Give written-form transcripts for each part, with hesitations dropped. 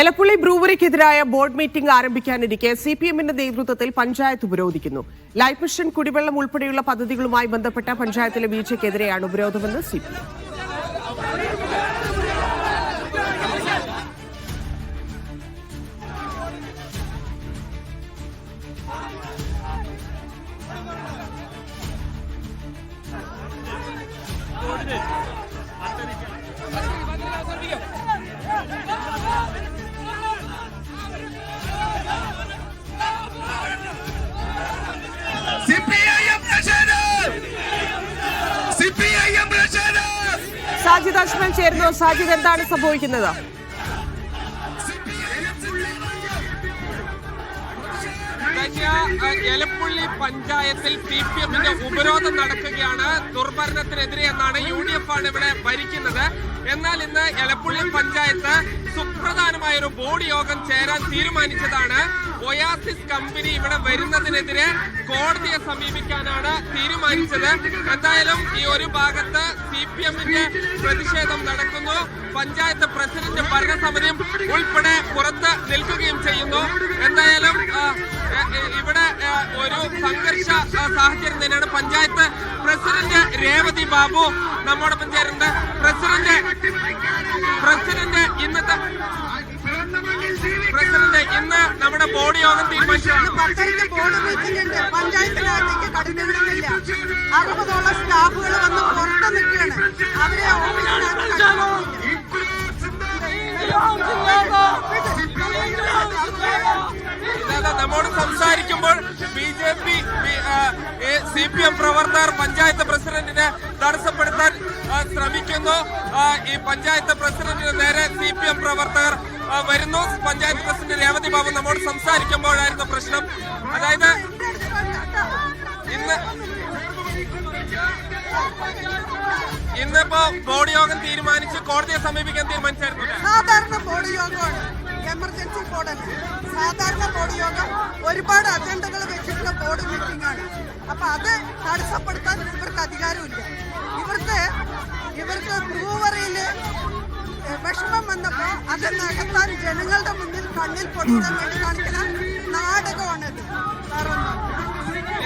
Elappully ബ്രൂവറിക്കെതിരായ board meeting ആരംഭിക്കാനിരിക്കെ സിപിഎമ്മിന്റെ നേതൃത്വത്തിൽ panchayat ഉപരോധിക്കുന്നു. Life mission, കുടിവെള്ളം ഉൾപ്പെടെയുള്ള പദ്ധതികളുമായി ബന്ധപ്പെട്ട പഞ്ചായത്തിലെ വീഴ്ചയ്ക്കെതിരെയാണ് ഉപരോധമെന്ന് സിപിഎം. സാജിദ് അജ്മൽ ചേരുന്നു. സാജിദ്, എന്താണ് സംഭവിക്കുന്നത്? എലപ്പുള്ളി പഞ്ചായത്തിൽ സിപിഎമ്മിന്റെ ഉപരോധം നടക്കുകയാണ്. ദുർഭരണത്തിനെതിരെ എന്നാണ്. UDF ആണ് ഇവിടെ ഭരിക്കുന്നത്. എന്നാൽ ഇന്ന് എലപ്പുള്ളി പഞ്ചായത്ത് സുപ്രധാനമായ ഒരു ബോർഡ് യോഗം ചേരാൻ തീരുമാനിച്ചതാണ്. ഒയാസിസ് കമ്പനി ഇവിടെ വരുന്നതിനെതിരെ കോടതിയെ സമീപിക്കാനാണ് തീരുമാനിച്ചത്. എന്തായാലും ഈ ഒരു ഭാഗത്ത് സിപിഎമ്മിന്റെ പ്രതിഷേധം നടക്കുന്നു. പഞ്ചായത്ത് പ്രസിഡന്റ് ഭരണസമിതിയും ഉൾപ്പെടെ പുറത്ത് നിൽക്കുകയും ചെയ്യുന്നു. എന്തായാലും ഇവിടെ ഒരു സംഘർഷ സാഹചര്യം തന്നെയാണ്. പഞ്ചായത്ത് പ്രസിഡന്റ് രേവതി ബാബു നമ്മോടൊപ്പം ചേരുന്നുണ്ട്. പ്രസിഡന്റ് ഇന്ന് നമ്മുടെ ബോർഡ് യോഗം തീരുമാനിച്ചതാണ്. പഞ്ചായത്തിനകത്തേക്ക് കടന്നുവിടുന്നില്ല. 60ഓളം സ്റ്റാഫുകൾ വന്ന് പുറത്ത് നിൽക്കുകയാണ്. അവരെ നമ്മോട് സംസാരിക്കുമ്പോൾ BJP CPM പ്രവർത്തകർ പഞ്ചായത്ത് പ്രസിഡന്റിനെ തടസ്സപ്പെടുത്താൻ ശ്രമിക്കുന്നു. ഈ പഞ്ചായത്ത് പ്രസിഡന്റിന് നേരെ CPM പ്രവർത്തകർ വരുന്നു. പഞ്ചായത്ത് പ്രസിഡന്റ് രേവതി ബാബു നമ്മോട് സംസാരിക്കുമ്പോഴായിരുന്നു പ്രശ്നം. അതായത് ഇന്നിപ്പോ ബോർഡ് യോഗം തീരുമാനിച്ച് കോടതിയെ സമീപിക്കാൻ തീരുമാനിച്ചായിരുന്നു. സാധാരണ ബോർഡ് യോഗമാണ്, എമർജൻസി ബോർഡല്ല. സാധാരണ ബോർഡ് യോഗം ഒരുപാട് അജണ്ടകൾ വെച്ചിട്ടുള്ള ബോർഡ് മീറ്റിംഗ് ആണ്. അപ്പൊ അത് തടസ്സപ്പെടുത്താൻ ഇവർക്ക് അധികാരമില്ല. ഇവർക്ക് ബ്രൂവറിയില് വിഷമം വന്നപ്പോ അത് നടത്താൻ ജനങ്ങളുടെ മുന്നിൽ കണ്ണിൽ പൊടിക്കാൻ വേണ്ടി കാണിക്കുന്ന നാടകമാണിത്.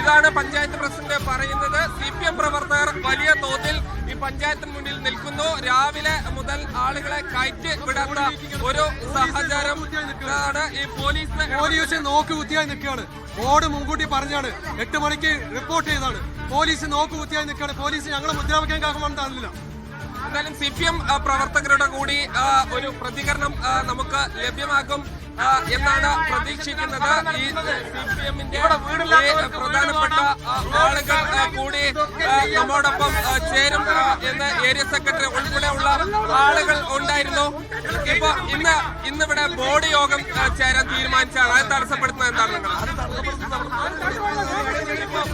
ഇതാണ് പഞ്ചായത്ത് പ്രസിഡന്റ് പറയുന്നത്. CPM പ്രവർത്തകർ വലിയ തോതിൽ ഈ പഞ്ചായത്തിന് മുന്നിൽ നിൽക്കുന്നു. രാവിലെ മുതൽ ആളുകളെ കയറ്റി വിടാത്ത ഒരു സാഹചര്യം. ഈ പോലീസ് നോക്കുകുത്തിയായി നിൽക്കുകയാണ്. ബോർഡ് മുൻകൂട്ടി പറഞ്ഞാണ്, 8 മണിക്ക് റിപ്പോർട്ട് ചെയ്താണ്. പോലീസ് നോക്കുകുത്തിയായി നിൽക്കുകയാണ്. പോലീസ് ഞങ്ങളെ മുദ്രാവാക്യം കാക്കുമെന്നാണില്ല. എന്തായാലും CPM പ്രവർത്തകരുടെ കൂടി ഒരു പ്രതികരണം നമുക്ക് ലഭ്യമാക്കും എന്നാണ് പ്രതീക്ഷിക്കുന്നത്. ഈ CPMന്റെ പ്രധാനപ്പെട്ട ആളുകൾ കൂടി നമ്മോടൊപ്പം ചേരും എന്ന് ഏരിയ സെക്രട്ടറി ഉൾപ്പെടെയുള്ള ആളുകൾ ഉണ്ടായിരുന്നു. ഇപ്പൊ ഇന്നിവിടെ ബോർഡ് യോഗം ചേരാൻ തീരുമാനിച്ചാണ്. അത് തടസ്സപ്പെടുത്തുന്നത് എന്താണ്?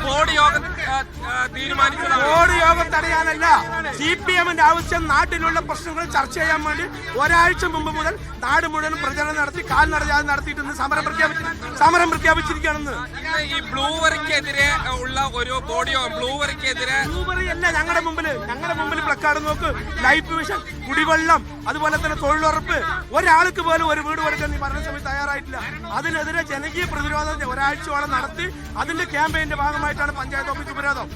ബോർഡ് യോഗം തീരുമാനിച്ചതാണ്. ബോർഡ് യോഗം തടയാനല്ല, CPMന്റെ ആവശ്യം നാട്ടിലുള്ള പ്രശ്നങ്ങൾ ചർച്ച ചെയ്യാൻ വേണ്ടി ഒരാഴ്ച മുമ്പ് മുതൽ നാട് മുഴുവൻ പ്രചരണം നടത്തി കാൽനടയാതെ നടത്തിയിട്ട് സമരം പ്രഖ്യാപിച്ചിരിക്കുകയാണെന്ന്. ഈ ബ്ലൂവറിക്കെതിരെ ഉള്ള ഒരു ബോർഡ് യോഗം. ബ്ലൂവറിക്കെതിരെ അല്ല, ഞങ്ങളുടെ മുമ്പിൽ പ്ലക്കാർഡ് നോക്ക്, ലൈഫ് മിഷൻ, കുടിവെള്ളം, അതുപോലെ തന്നെ തൊഴിലുറപ്പ്. ഒരാൾക്ക് പോലും ഒരു വീട് കൊടുക്കാൻ ഈ ഭരണസമിതി തയ്യാറായിട്ടില്ല. അതിനെതിരെ ജനകീയ പ്രതിരോധം ഒരാഴ്ചയോളം നടത്തി അതിന്റെ ക്യാമ്പയിന്റെ ഭാഗമായിട്ടാണ് പഞ്ചായത്ത് ഓഫീസ് ഉപരോധം.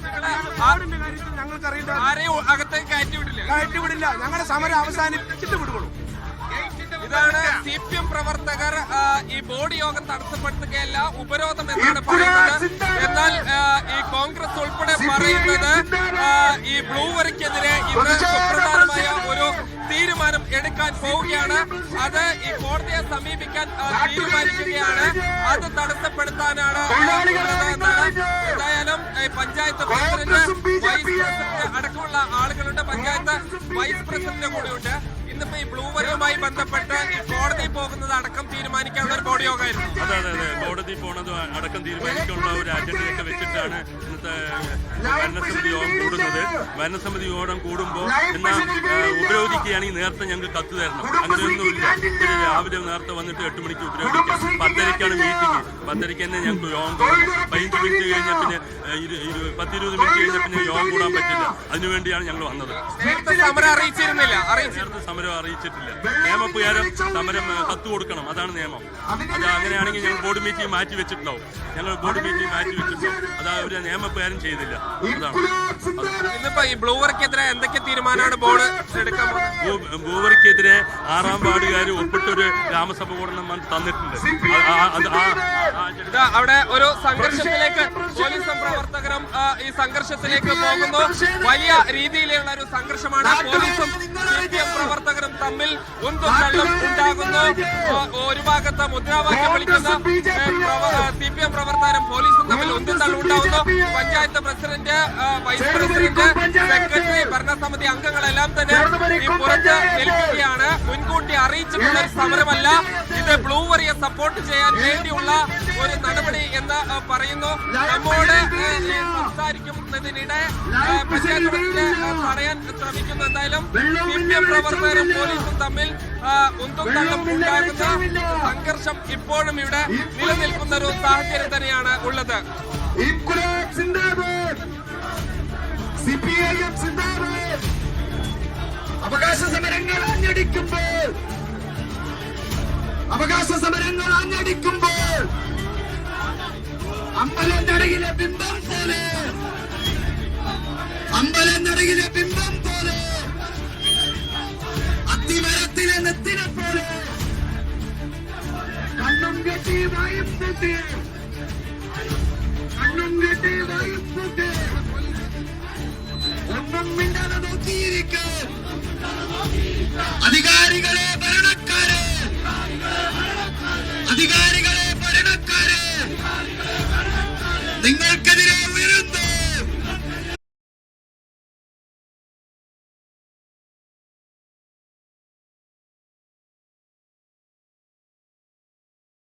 ഞങ്ങൾക്ക് അറിയില്ല, കയറ്റിവിടില്ല. ഞങ്ങളുടെ സമരം അവസാനിപ്പിച്ചിട്ട് വിടുകയുള്ളൂ. ഇതാണ് CPM പ്രവർത്തകർ ഈ ബോർഡ് യോഗം തടസ്സപ്പെടുത്തുകയല്ല, ഉപരോധം എന്നാണ് പറയുന്നത്. എന്നാൽ ഈ കോൺഗ്രസ് ഉൾപ്പെടെ പറയുന്നത് ഈ ബ്ലൂവറിക്കെതിരെ ഇന്ന് സുപ്രധാനമായ ഒരു തീരുമാനം എടുക്കാൻ പോവുകയാണ്. അത് ഈ കോടതിയെ സമീപിക്കാൻ തീരുമാനിക്കുകയാണ്. അത് തടസ്സപ്പെടുത്താനാണ്. എന്തായാലും പഞ്ചായത്ത് പ്രസിഡന്റ്, വൈസ് പ്രസിഡന്റ് അടക്കമുള്ള ആളുകളുണ്ട്. പഞ്ചായത്ത് വൈസ് പ്രസിഡന്റ് കൂടിയുണ്ട്. ഇന്നിപ്പോ ഈ ബ്ലൂവറിയുമായി ബന്ധപ്പെട്ട് ഈ കോടതി പോകുന്നത് അടക്കം തീരുമാനിക്കാനുള്ള ഒരു ബോർഡ് യോഗമായിരുന്നു. അതെ, കോടതി പോണത് അടക്കം തീരുമാനിക്കാനുള്ള ഒരു അജണ്ടയൊക്കെ വെച്ചിട്ടാണ് ഇന്നത്തെ ഭരണസമിതി യോഗം കൂടുന്നത്. ഭരണസമിതി യോഗം കൂടുമ്പോൾ എന്നാൽ ഉപരോധിക്കുകയാണെങ്കിൽ നേരത്തെ ഞങ്ങൾക്ക് കത്ത് തരണം. അങ്ങനെയൊന്നുമില്ല. രാവിലെ നേരത്തെ വന്നിട്ട് 8 മണിക്ക് ഉപരോധിക്കാം. 10:30ക്കാണ് മീറ്റിംഗ്. 10:30ക്ക് തന്നെ ഞങ്ങൾക്ക് യോഗം കൂടാം. 15 മിനിറ്റ് കഴിഞ്ഞാൽ പിന്നെ 10-20 മിനിറ്റ് കഴിഞ്ഞാൽ പിന്നെ യോഗം കൂടാൻ പറ്റില്ല. അതിനുവേണ്ടിയാണ് ഞങ്ങൾ വന്നത്. സമരം അറിയിച്ചിരുന്നില്ല. സമരം അറിയിച്ചിട്ടില്ല. നിയമപ്രകാരം സമരം കത്ത് കൊടുക്കണം. അതാണ് നിയമം. അത് അങ്ങനെയാണെങ്കിൽ ഞങ്ങൾ ബോർഡ് മീറ്റിംഗ് മാറ്റി വെച്ചിട്ടുണ്ടാവും. ഞങ്ങൾ ബോർഡ് മീറ്റിംഗ് മാറ്റി വെച്ചിട്ടുണ്ടാവും. അത് അവരുടെ നിയമപ്രകാരം ചെയ്തില്ല. അതാണ്. ഇന്നിപ്പോ ഈ ബ്ലൂവർക്കെതിരെ എന്തൊക്കെ തീരുമാനമാണ് ബോർഡ് എടുക്കാൻ പോകുന്നത്? ബ്ലൂവർക്കെതിരെ 6ാം വാർഡുകാർ ഒപ്പിട്ടൊരു ഗ്രാമസഭ കൂടണം തന്നിട്ടുണ്ട്. അവിടെ ഒരു സംഘർഷത്തിലേക്ക് പോലീസും പ്രവർത്തകരും ഈ സംഘർഷത്തിലേക്ക് പോകുന്നു. വലിയ രീതിയിലുള്ള ഒരു സംഘർഷമാണ്. പോലീസും CPM പ്രവർത്തകരും തമ്മിൽ ഉന്തും തള്ളും ഉണ്ടാകുന്നു. ഒരു ഭാഗത്ത് മുദ്രാവാക്യം വിളിക്കുന്ന CPM പ്രവർത്തകരും പോലീസും തമ്മിൽ ഉന്തും തള്ളും ഉണ്ടാകുന്നു. Panchayat president, vice president, secretary, ഭരണസമിതി അംഗങ്ങളെല്ലാം തന്നെ ഈ പുറത്ത് നിൽക്കുകയാണ്. മുൻകൂട്ടി അറിയിച്ചിട്ടുള്ള ഒരു സമരമല്ല ഇത്. ബ്ലൂവറിയെ സപ്പോർട്ട് ചെയ്യാൻ വേണ്ടിയുള്ള ഒരു നടപടി എന്ന് പറയുന്നു. നമ്മോട് സംസാരിക്കുന്നതിനിടെ പഞ്ചായത്ത് പ്രസിഡന്റ് തടയാൻ ശ്രമിക്കുന്നു. എന്തായാലും CPM പ്രവർത്തകരും പോലീസും തമ്മിൽ ഉന്തും തള്ളും ഉണ്ടാകുന്ന സംഘർഷം ഇപ്പോഴും ഇവിടെ നിലനിൽക്കുന്ന ഒരു സാഹചര്യം തന്നെയാണ് ഉള്ളത്. അവകാശ സമരങ്ങൾ അഞ്ഞടിക്കുമ്പോൾ അമ്പലനടയിലെ ബിംബം പോലെ അത്തിമരത്തിലെ നെത്തിനെ പോലെ കണ്ണും കെട്ടി വായും പൂട്ടി ഒന്നും മിണ്ടാതെ നോക്കിയിരിക്കും അധികാരികളെ, ഭരണക്കാരെ, അധികാരികളെ